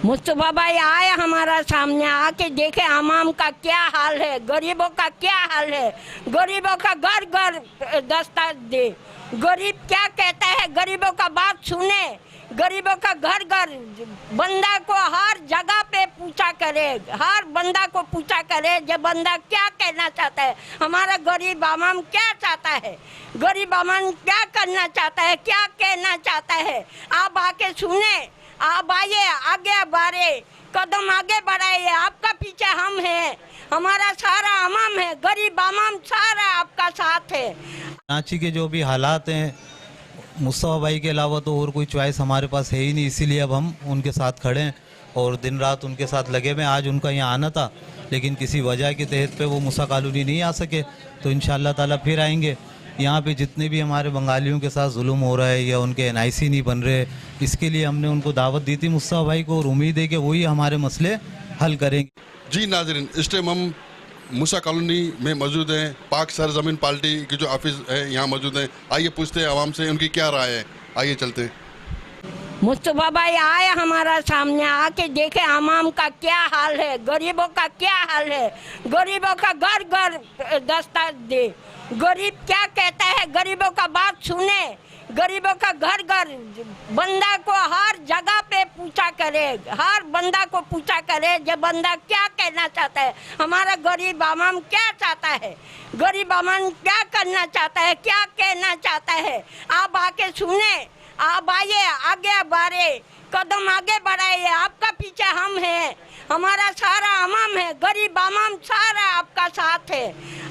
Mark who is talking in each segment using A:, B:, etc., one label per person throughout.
A: मुस्तफा भाई आए हमारा सामने, आके देखे आवाम का क्या हाल है, गरीबों का क्या हाल है। गरीबों का घर घर दस्तक दे, गरीब क्या कहता है, गरीबों का बात सुने, गरीबों का घर घर बंदा को हर जगह पे पूछा करे, हर बंदा को पूछा करे जो बंदा क्या कहना चाहता है, हमारा गरीब आवाम क्या चाहता है, गरीब आवाम क्या करना चाहता है, क्या कहना चाहता है। आप आके सुने, आप आइए, आगे बढ़े, कदम आगे बढ़ाइए, आपका पीछे हम हैं, हमारा सारा आवाम है, गरीब आवाम सारा आपका साथ है।
B: कराची के जो भी हालात हैं, मुस्तफा भाई के अलावा तो और कोई चॉइस हमारे पास है ही नहीं, इसीलिए अब हम उनके साथ खड़े हैं और दिन रात उनके साथ लगे हुए। आज उनका यहाँ आना था, लेकिन किसी वजह के तहत पे वो मूसा कॉलोनी नहीं आ सके, तो इंशाअल्लाह ताला फिर आएंगे। यहाँ पे जितने भी हमारे बंगालियों के साथ जुल्म हो रहा है या उनके एनआईसी नहीं बन रहे, इसके लिए हमने उनको दावत दी थी मुस्तफा भाई को, और उम्मीद है कि वही हमारे मसले हल करेंगे।
C: जी नाज़रीन, इस टाइम हम मूसा कॉलोनी में मौजूद हैं। पाक सरजमीन पार्टी की जो ऑफिस है यहाँ मौजूद हैं। आइए पूछते हैं आवाम से उनकी क्या राय है, आइए चलते हैं।
A: मुस्तफा भाई आए हमारा सामने, आके देखे आवाम का क्या हाल है, गरीबों का क्या हाल है। गरीबों का घर घर दस्तक दे, गरीब क्या कहता है, गरीबों का बात सुने, गरीबों का घर घर बंदा को हर जगह पे पूछा करे, हर बंदा को पूछा करे जो बंदा क्या कहना चाहता है, हमारा गरीब आवाम क्या चाहता है, गरीब आवाम क्या करना चाहता है, क्या कहना चाहता है। आप आके सुने, आप आइए, आगे बढ़े, कदम आगे बढ़ाइए, आपका पीछे हम हैं, हमारा सारा आवाम है, गरीब आवाम सारा आपका साथ है।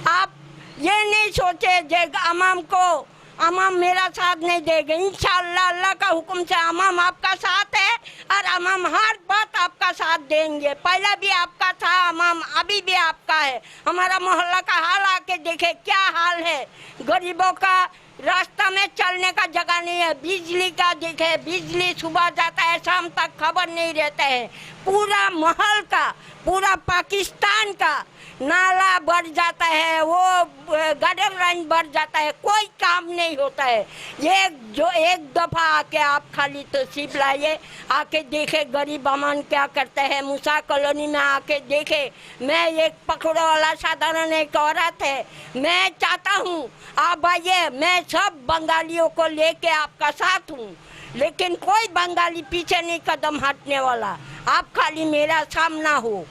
A: आप ये नहीं सोचे जे आवाम को, आवाम मेरा साथ नहीं देगा, इंशाअल्लाह अल्लाह का हुक्म से आवाम आपका साथ है और आवाम हर बात आपका साथ देंगे। पहले भी आपका था आवाम, अभी भी आपका है। हमारा मोहल्ला का हाल आके देखे क्या हाल है, गरीबों का रास्ता में चलने का जगह नहीं है, बिजली का देखे, बिजली सुबह जाता है शाम तक खबर नहीं रहता है। पूरा महल का, पूरा पाकिस्तान का नाला बढ़ जाता है, वो गटर लाइन बढ़ जाता है, कोई काम नहीं होता है। ये जो एक दफ़ा आके आप खाली तशरीफ लाइए, आके देखे गरीब अमन क्या करते हैं। मूसा कॉलोनी में आके देखे, मैं एक पकड़ो वाला साधारण एक औरत है, मैं चाहता हूँ आप आइए, मैं सब बंगालियों को लेके आपका साथ हूँ, लेकिन कोई बंगाली पीछे नहीं कदम हटने वाला। आप खाली मेरा सामना हो,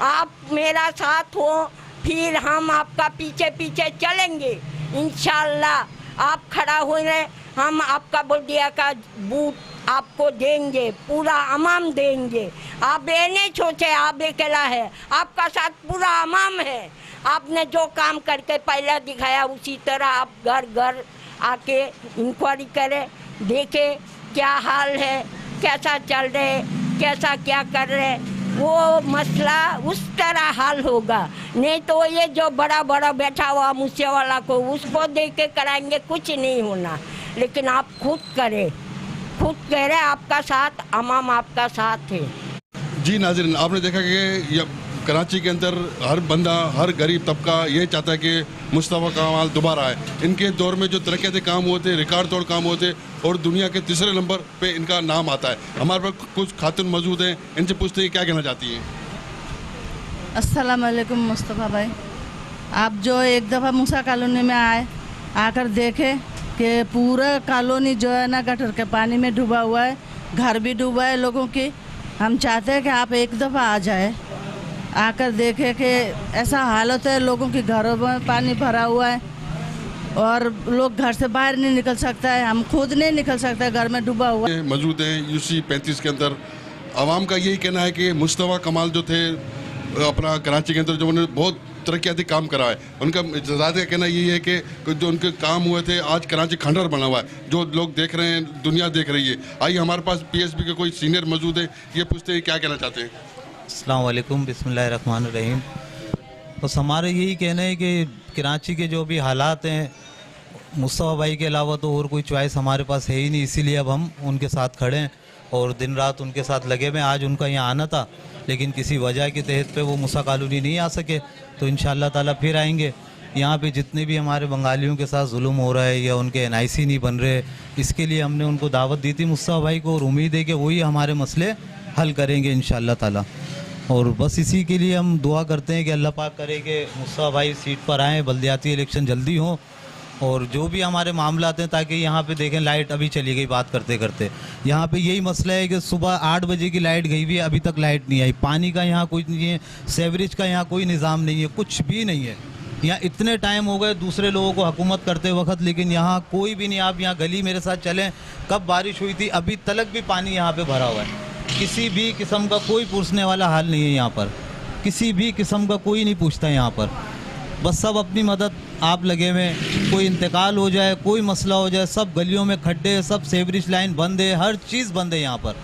A: आप मेरा साथ हो, फिर हम आपका पीछे पीछे चलेंगे इंशाअल्लाह। आप खड़ा हुए, हम आपका बल्दिया का बूथ आपको देंगे, पूरा अमाम देंगे। आप ये नहीं सोचे आप अकेला है, आपका साथ पूरा अमाम है। आपने जो काम करके पहले दिखाया उसी तरह आप घर घर आके इंक्वायरी करें, देखे क्या हाल है, कैसा चल रहे, कैसा क्या कर रहे, वो मसला उस तरह हल होगा। नहीं तो ये जो बड़ा बड़ा बैठा हुआ मूसे वाला को उसको देख के कराएंगे, कुछ नहीं होना। लेकिन आप खुद करें, खुद करें, आपका साथ अमाम आपका साथ है।
C: जी नाज़रीन, आपने देखा कि कराची के अंदर हर बंदा, हर गरीब तबका ये चाहता है कि मुस्तफा कमाल दोबारा आए। इनके दौर में जो तरक्याती काम हुए थे, रिकॉर्ड तोड़ काम हुए थे, और दुनिया के तीसरे नंबर पे इनका नाम आता है। हमारे पास कुछ खातून मौजूद हैं, इनसे पूछते हैं क्या कहना चाहती हैं।
D: अस्सलाम वालेकुम मुस्तफ़ा भाई, आप जो एक दफ़ा मूसा कॉलोनी में आए, आकर देखे कि पूरा कॉलोनी जो है ना गटर के पानी में डूबा हुआ है, घर भी डूबा है लोगों की। हम चाहते हैं कि आप एक दफ़ा आ जाए, आकर देखे कि ऐसा हालत है, लोगों के घरों में पानी भरा हुआ है और लोग घर से बाहर नहीं निकल सकता है, हम खुद नहीं निकल सकते, घर में डूबा हुआ है।
C: मौजूद हैं यूसी 35 के अंदर। आवाम का यही कहना है कि मुस्तफा कमाल जो थे अपना कराची के अंदर, जो उन्होंने बहुत तरक्याती काम करा है, उनका ज़्यादा कहना यही है कि जो उनके काम हुए थे, आज कराची खंडर बना हुआ है, जो लोग देख रहे हैं, दुनिया देख रही है। आइए हमारे पास पीएसबी के कोई सीनियर मौजूद है, ये पूछते हैं क्या कहना चाहते हैं।
B: अस्सलाम वालेकुम, बिस्मिल्लाहिर्रहमानिर्रहीम। बस हमारा यही कहना है कि कराची के जो भी हालात हैं, मुस्तफा भाई के अलावा तो और कोई चॉइस हमारे पास है ही नहीं, इसीलिए अब हम उनके साथ खड़े हैं और दिन रात उनके साथ लगे हुए। आज उनका यहाँ आना था, लेकिन किसी वजह के तहत पे वो मूसा कॉलोनी नहीं आ सके, तो इंशाअल्लाह ताला फिर आएंगे। यहाँ पे जितने भी हमारे बंगालियों के साथ जुल्म हो रहा है या उनके एनआईसी नहीं बन रहे, इसके लिए हमने उनको दावत दी थी मुस्तफा भाई को, और उम्मीद है कि वही हमारे मसले हल करेंगे इंशाअल्लाह ताला। और बस इसी के लिए हम दुआ करते हैं कि अल्लाह पाक करे कि मुस्तफ़ा भाई सीट पर आएँ, बल्दियाती इलेक्शन जल्दी हों और जो भी हमारे मामला आते हैं, ताकि यहाँ पे देखें लाइट अभी चली गई बात करते करते, यहाँ पे यही मसला है कि सुबह 8 बजे की लाइट गई हुई है, अभी तक लाइट नहीं आई। पानी का यहाँ कुछ नहीं है, सेवरेज का यहाँ कोई निज़ाम नहीं है, कुछ भी नहीं है। यहाँ इतने टाइम हो गए दूसरे लोगों को हुकूमत करते वक्त, लेकिन यहाँ कोई भी नहीं। आप यहाँ गली मेरे साथ चलें, कब बारिश हुई थी अभी तलक भी पानी यहाँ पे भरा हुआ है। किसी भी किस्म का कोई पूछने वाला हाल नहीं है यहाँ पर, किसी भी किस्म का कोई नहीं पूछता यहाँ पर। बस सब अपनी मदद आप लगे हुए, कोई इंतकाल हो जाए, कोई मसला हो जाए, सब गलियों में खड्डे, सब सेवरेज लाइन बंद है, हर चीज़ बंद है यहाँ पर,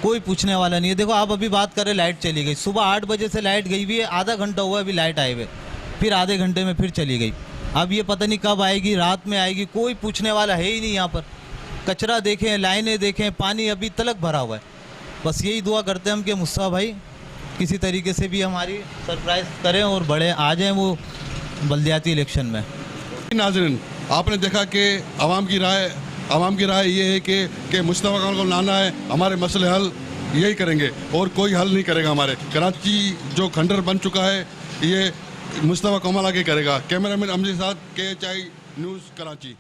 B: कोई पूछने वाला नहीं है। देखो आप अभी बात करें, लाइट चली गई, सुबह 8 बजे से लाइट गई हुई है, आधा घंटा हुआ अभी लाइट आए हुए, फिर आधे घंटे में फिर चली गई। अब ये पता नहीं कब आएगी, रात में आएगी, कोई पूछने वाला है ही नहीं यहाँ पर। कचरा देखें, लाइनें देखें, पानी अभी तलक भरा हुआ है। बस यही दुआ करते हैं हम कि मुस्तफ़ा भाई किसी तरीके से भी हमारी सरप्राइज़ करें और बड़े आ जाएं वो बल्दियाती इलेक्शन में।
C: नाज़रीन, आपने देखा कि आवाम की राय ये है कि मुस्तफ़ा कमाल को लाना है, हमारे मसले हल यही करेंगे और कोई हल नहीं करेगा। हमारे कराची जो खंडर बन चुका है ये मुस्तफ़ा कमाल आगे करेगा। कैमरामैन अमजद साथ KHI न्यूज़ कराची।